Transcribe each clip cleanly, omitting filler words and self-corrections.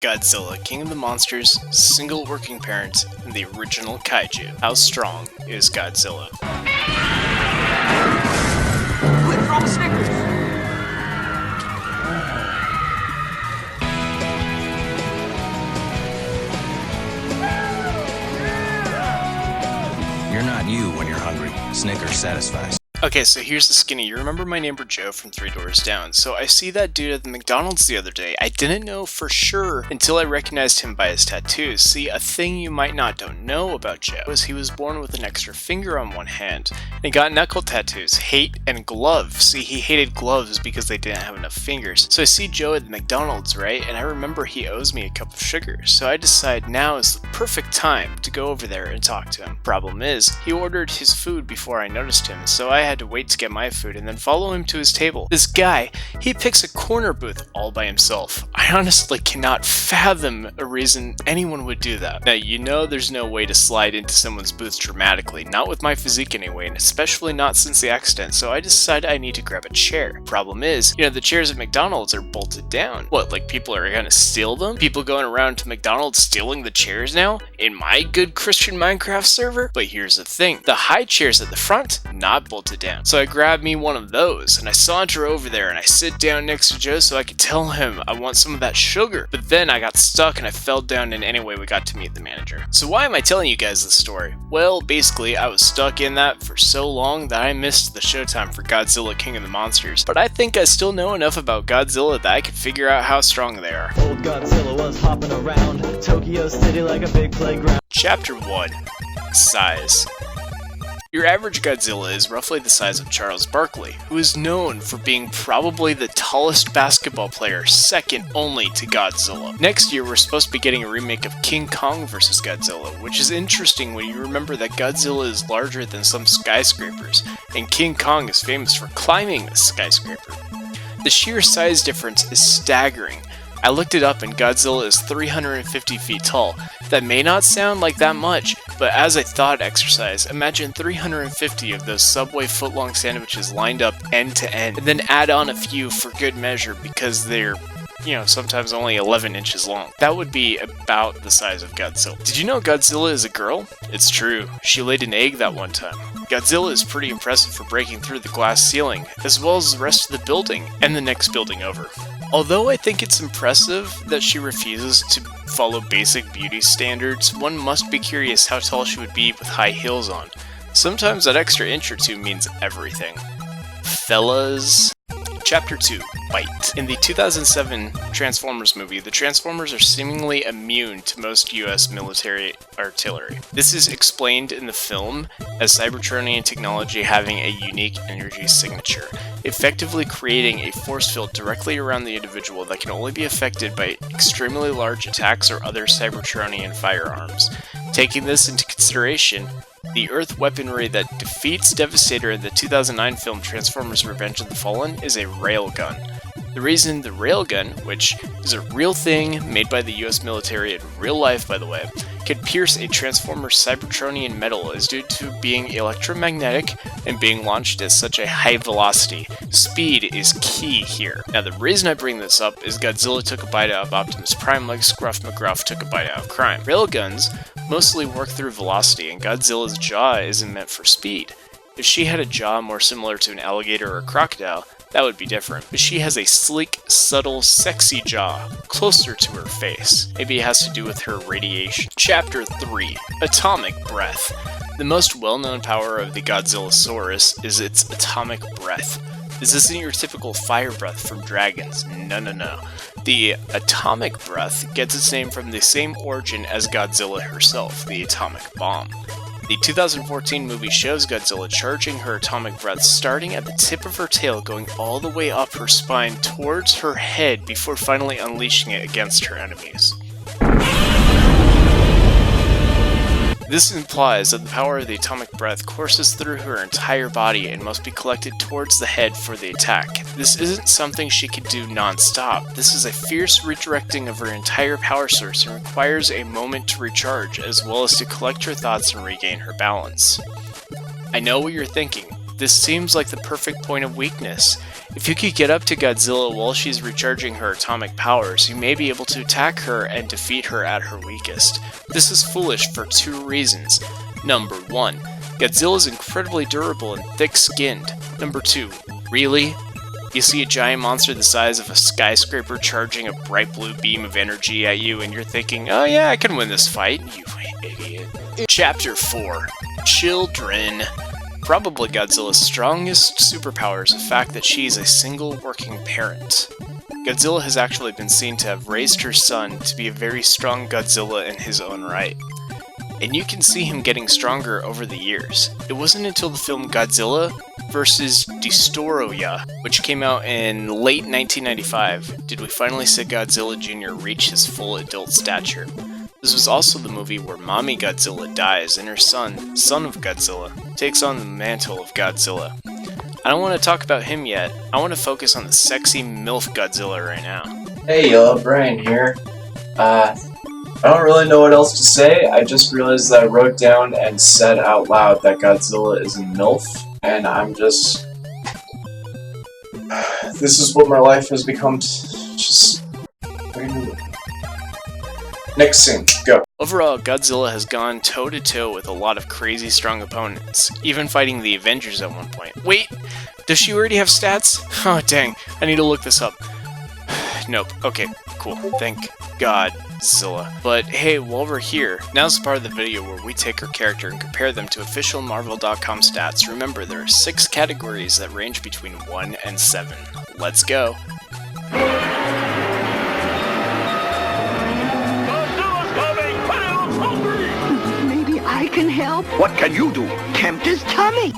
Godzilla, king of the monsters, single working parent, and the original kaiju. How strong is Godzilla? Quick, throw the Snickers! You're not you when you're hungry. Snickers satisfies. Okay, so here's the skinny. You remember my neighbor Joe from 3 Doors Down. So I see that dude at the McDonald's the other day. I didn't know for sure until I recognized him by his tattoos. See, a thing you might not know about Joe is he was born with an extra finger on one hand. And he got knuckle tattoos, hate, and gloves. See, he hated gloves because they didn't have enough fingers. So I see Joe at the McDonald's, right? And I remember he owes me a cup of sugar. So I decide now is the perfect time to go over there and talk to him. Problem is, he ordered his food before I noticed him, so I had to wait to get my food and then follow him to his table. This guy, he picks a corner booth all by himself. I honestly cannot fathom a reason anyone would do that. Now, you know there's no way to slide into someone's booth dramatically, not with my physique anyway, and especially not since the accident, so I decide I need to grab a chair. Problem is, the chairs at McDonald's are bolted down. What, like people are gonna steal them? People going around to McDonald's stealing the chairs now? In my good Christian Minecraft server? But here's the thing, the high chairs at the front, not bolted down. So I grab me one of those, and I saunter over there, and I sit down next to Joe so I could tell him I want some of that sugar. But then I got stuck and I fell down, and anyway we got to meet the manager. So why am I telling you guys this story? Well, basically I was stuck in that for so long that I missed the showtime for Godzilla, King of the Monsters. But I think I still know enough about Godzilla that I could figure out how strong they are. Old Godzilla was hopping around Tokyo City like a big playground. Chapter 1. Size. Your average Godzilla is roughly the size of Charles Barkley, who is known for being probably the tallest basketball player, second only to Godzilla. Next year, we're supposed to be getting a remake of King Kong vs. Godzilla, which is interesting when you remember that Godzilla is larger than some skyscrapers, and King Kong is famous for climbing a skyscraper. The sheer size difference is staggering. I looked it up and Godzilla is 350 feet tall. That may not sound like that much, but as a thought exercise, imagine 350 of those Subway footlong sandwiches lined up end to end, and then add on a few for good measure because they're, sometimes only 11 inches long. That would be about the size of Godzilla. Did you know Godzilla is a girl? It's true. She laid an egg that one time. Godzilla is pretty impressive for breaking through the glass ceiling, as well as the rest of the building, and the next building over. Although I think it's impressive that she refuses to follow basic beauty standards, one must be curious how tall she would be with high heels on. Sometimes that extra inch or two means everything. Fellas. Chapter 2. Bite. In the 2007 Transformers movie, the Transformers are seemingly immune to most US military artillery. This is explained in the film as Cybertronian technology having a unique energy signature, effectively creating a force field directly around the individual that can only be affected by extremely large attacks or other Cybertronian firearms. Taking this into consideration, the Earth weaponry that defeats Devastator in the 2009 film Transformers Revenge of the Fallen is a railgun. The reason the railgun, which is a real thing made by the US military in real life by the way, can pierce a Transformer Cybertronian metal is due to being electromagnetic and being launched at such a high velocity. Speed is key here. Now the reason I bring this up is Godzilla took a bite out of Optimus Prime like Scruff McGruff took a bite out of crime. Railguns mostly work through velocity, and Godzilla's jaw isn't meant for speed. If she had a jaw more similar to an alligator or a crocodile, that would be different. But she has a sleek, subtle, sexy jaw, closer to her face. Maybe it has to do with her radiation. Chapter 3. Atomic Breath. The most well-known power of the Godzillasaurus is its atomic breath. This isn't your typical fire breath from dragons, no. The atomic breath gets its name from the same origin as Godzilla herself, the atomic bomb. The 2014 movie shows Godzilla charging her atomic breath starting at the tip of her tail going all the way up her spine towards her head before finally unleashing it against her enemies. This implies that the power of the atomic breath courses through her entire body and must be collected towards the head for the attack. This isn't something she could do non-stop. This is a fierce redirecting of her entire power source and requires a moment to recharge, as well as to collect her thoughts and regain her balance. I know what you're thinking. This seems like the perfect point of weakness. If you could get up to Godzilla while she's recharging her atomic powers, you may be able to attack her and defeat her at her weakest. This is foolish for two reasons. Number 1. Godzilla is incredibly durable and thick-skinned. Number 2. Really? You see a giant monster the size of a skyscraper charging a bright blue beam of energy at you and you're thinking, oh yeah, I can win this fight, you idiot. Chapter 4. Children. Probably Godzilla's strongest superpower is the fact that she is a single working parent. Godzilla has actually been seen to have raised her son to be a very strong Godzilla in his own right. And you can see him getting stronger over the years. It wasn't until the film Godzilla vs. Destoroyah, which came out in late 1995, did we finally see Godzilla Jr. reach his full adult stature. This was also the movie where Mommy Godzilla dies and her son, son of Godzilla, takes on the mantle of Godzilla. I don't want to talk about him yet, I want to focus on the sexy MILF Godzilla right now. Hey y'all, Brian here. I don't really know what else to say. I just realized that I wrote down and said out loud that Godzilla is a MILF, and I'm just... This is what my life has become. Just... Next scene, go. Overall, Godzilla has gone toe-to-toe with a lot of crazy strong opponents, even fighting the Avengers at one point. Wait, does she already have stats? Oh dang, I need to look this up. Nope, okay, cool, thank Godzilla. But hey, while we're here, now's the part of the video where we take her character and compare them to official Marvel.com stats. Remember, there are 6 categories that range between 1 and 7. Let's go! Maybe I can help? What can you do? Tempt his tummy.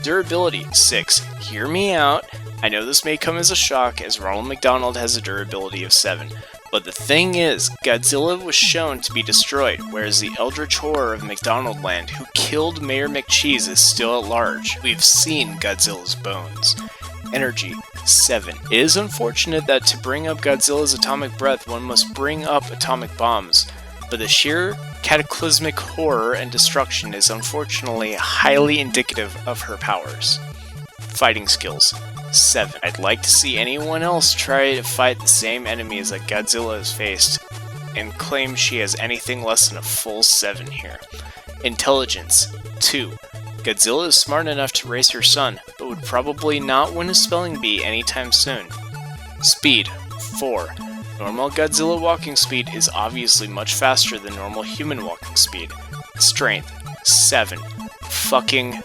Durability 6. Hear me out. I know this may come as a shock, as Ronald McDonald has a durability of 7. But the thing is, Godzilla was shown to be destroyed, whereas the eldritch horror of McDonald Land, who killed Mayor McCheese, is still at large. We've seen Godzilla's bones. Energy 7. It is unfortunate that to bring up Godzilla's atomic breath, one must bring up atomic bombs, but the sheer cataclysmic horror and destruction is unfortunately highly indicative of her powers. Fighting skills 7. I'd like to see anyone else try to fight the same enemies that Godzilla has faced and claim she has anything less than a full 7 here. Intelligence 2. Godzilla is smart enough to raise her son, but would probably not win a spelling bee anytime soon. Speed 4. Normal Godzilla walking speed is obviously much faster than normal human walking speed. Strength 7. Fucking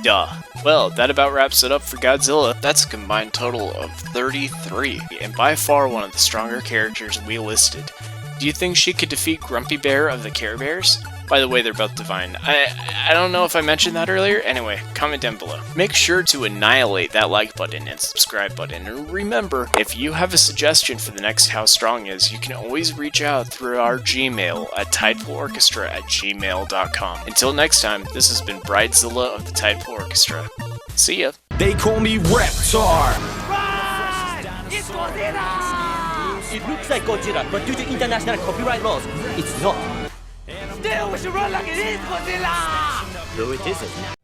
duh. Well, that about wraps it up for Godzilla. That's a combined total of 33, and by far one of the stronger characters we listed. Do you think she could defeat Grumpy Bear of the Care Bears? By the way, they're both divine. I don't know if I mentioned that earlier. Anyway, comment down below. Make sure to annihilate that like button and subscribe button. And remember, if you have a suggestion for the next How Strong Is, you can always reach out through our Gmail at tidepoolorchestra@gmail.com. Until next time, this has been Bridezilla of the Tidepool Orchestra. See ya! They call me Reptar. It's Godzilla! It looks like Godzilla, but due to international copyright laws, it's not. Still, we should run like it is Godzilla! No, it isn't.